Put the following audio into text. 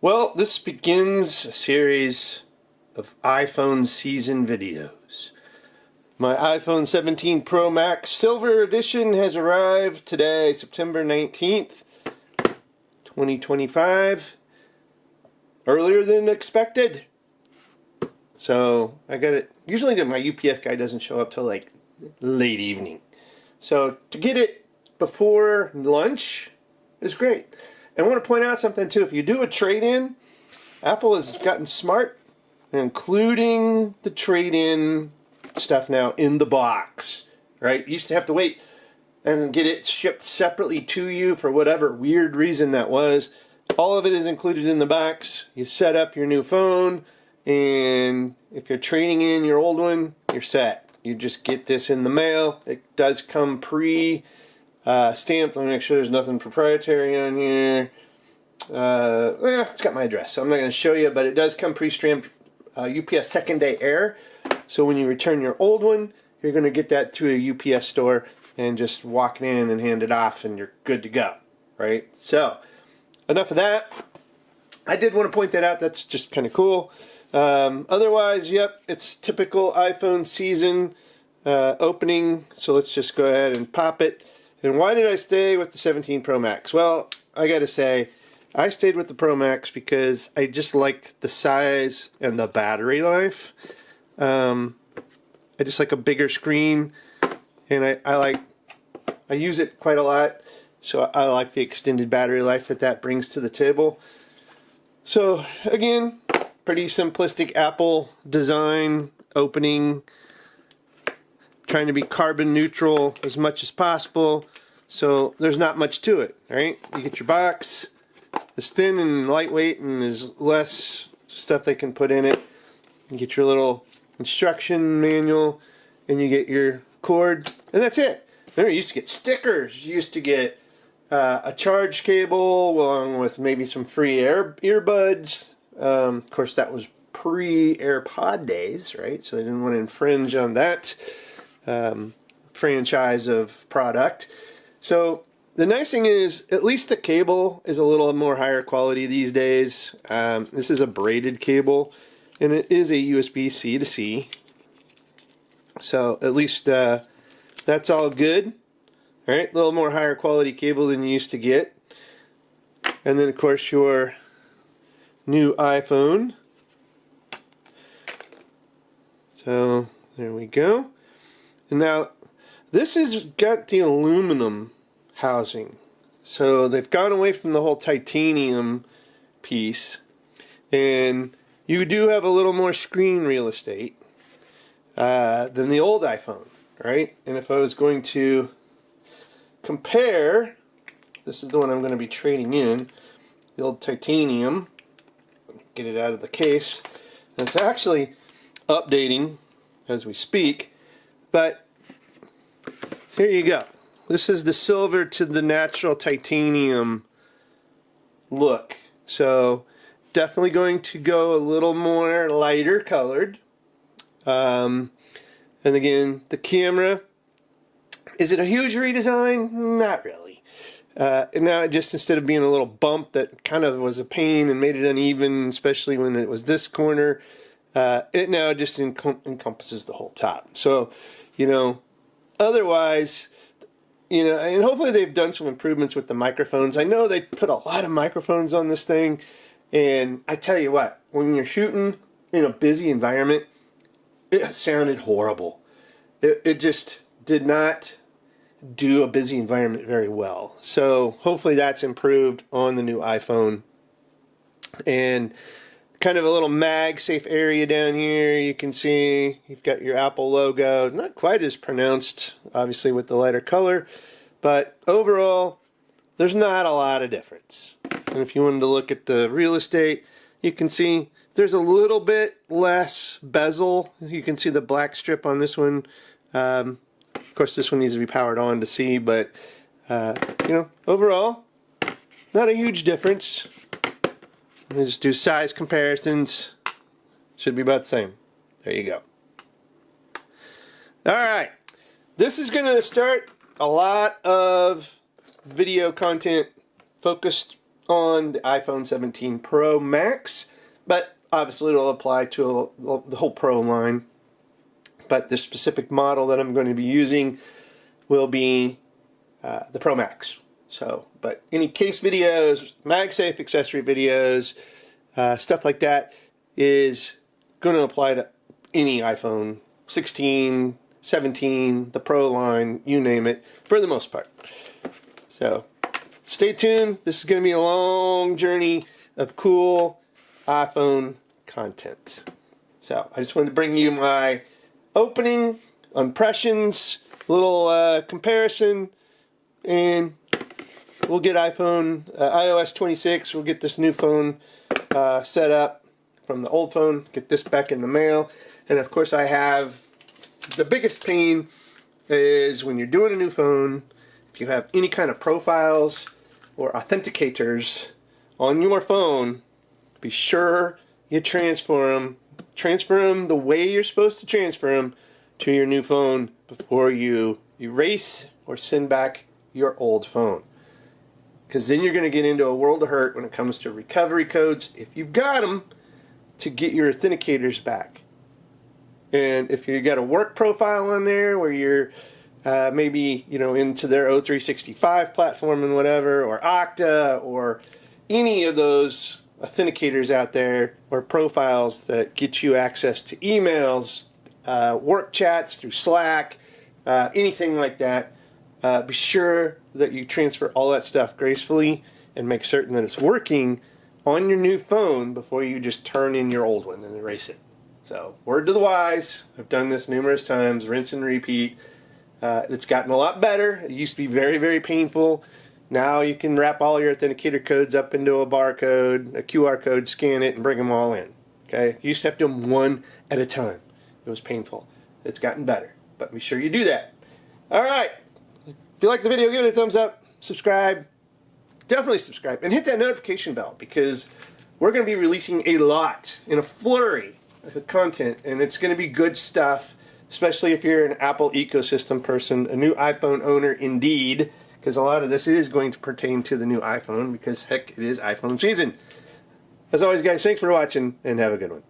Well, this begins a series of iPhone season videos. My iPhone 17 Pro Max Silver Edition has arrived today, September 19th, 2025. Earlier than expected. So, I got it. Usually my UPS guy doesn't show up till like late evening. So, to get it before lunch is great. And I want to point out something too. If you do a trade-in, Apple has gotten smart, including the trade-in stuff now in the box. Right? You used to have to wait and get it shipped separately to you for whatever weird reason that was. All of it is included in the box. You set up your new phone, and if you're trading in your old one, you're set. You just get this in the mail. It does come pre-stamped. Let me make sure there's nothing proprietary on here. Well, it's got my address, so I'm not going to show you, but it does come pre-stamped UPS second day air. So when you return your old one, you're going to get that to a UPS store and just walk in and hand it off, and you're good to go. Right? So, enough of that. I did want to point that out. That's just kind of cool. Otherwise, yep, it's typical iPhone season opening. So let's just go ahead and pop it. And why did I stay with the 17 Pro Max? Well, I got to say, I stayed with the Pro Max because I just like the size and the battery life. I just like a bigger screen, and I use it quite a lot. So I like the extended battery life that brings to the table. So again, pretty simplistic Apple design opening. Trying to be carbon neutral as much as possible. So there's not much to it, right? You get your box. It's thin and lightweight, and there's less stuff they can put in it. You get your little instruction manual, and you get your cord, and that's it. Remember, you used to get stickers. You used to get a charge cable along with maybe some free earbuds. Of course, that was pre-AirPod days, right? So they didn't want to infringe on that franchise of product. So the nice thing is, at least the cable is a little more higher quality these days. This is a braided cable, and it is a USB-C to C. So at least that's all good. All right, a little more higher quality cable than you used to get. And then, of course, your new iPhone. So, there we go. And now, this has got the aluminum housing. So, they've gone away from the whole titanium piece. And you do have a little more screen real estate than the old iPhone, right? And if I was going to compare, this is the one I'm going to be trading in, the old titanium. Get it out of the case. And it's actually updating as we speak, but here you go. This is the silver to the natural titanium look. So definitely going to go a little more lighter colored. And again, the camera. Is it a huge redesign? Not really. And now, just instead of being a little bump that kind of was a pain and made it uneven, especially when it was this corner, it now just encompasses the whole top. So, otherwise, and hopefully they've done some improvements with the microphones. I know they put a lot of microphones on this thing, and I tell you what, when you're shooting in a busy environment, it sounded horrible. It just did not do a busy environment very well. So hopefully that's improved on the new iPhone. And kind of a little MagSafe area down here. You can see you've got your Apple logo. Not quite as pronounced, obviously, with the lighter color. But overall, there's not a lot of difference. And if you wanted to look at the real estate, you can see there's a little bit less bezel. You can see the black strip on this one. Of course, this one needs to be powered on to see, but, overall, not a huge difference. Let me just do size comparisons. Should be about the same. There you go. Alright. This is going to start a lot of video content focused on the iPhone 17 Pro Max, but obviously it'll apply to the whole Pro line. But the specific model that I'm going to be using will be the Pro Max. So, but any case videos, MagSafe accessory videos, stuff like that is going to apply to any iPhone 16, 17, the Pro line, you name it, for the most part. So, stay tuned. This is going to be a long journey of cool iPhone content. So, I just wanted to bring you my opening, impressions, little comparison, and we'll get iOS 26. We'll get this new phone set up from the old phone, get this back in the mail. And of course I have, the biggest pain is when you're doing a new phone, if you have any kind of profiles or authenticators on your phone, be sure you transfer them the way you're supposed to transfer them to your new phone before you erase or send back your old phone. Because then you're going to get into a world of hurt when it comes to recovery codes, if you've got them, to get your authenticators back. And if you got a work profile on there where you're maybe into their O365 platform and whatever, or Okta, or any of those authenticators out there, or profiles that get you access to emails, work chats through Slack, anything like that, be sure that you transfer all that stuff gracefully and make certain that it's working on your new phone before you just turn in your old one and erase it. So, word to the wise, I've done this numerous times, rinse and repeat. It's gotten a lot better. It used to be very, very painful. Now you can wrap all your authenticator codes up into a barcode, a QR code, scan it, and bring them all in. Okay? You used to have to do them one at a time. It was painful. It's gotten better. But be sure you do that. Alright. If you like the video, give it a thumbs up. Subscribe. Definitely subscribe. And hit that notification bell, because we're going to be releasing a lot, in a flurry of content. And it's going to be good stuff, especially if you're an Apple ecosystem person, a new iPhone owner indeed, because a lot of this is going to pertain to the new iPhone, because heck, it is iPhone season. As always, guys, thanks for watching, and have a good one.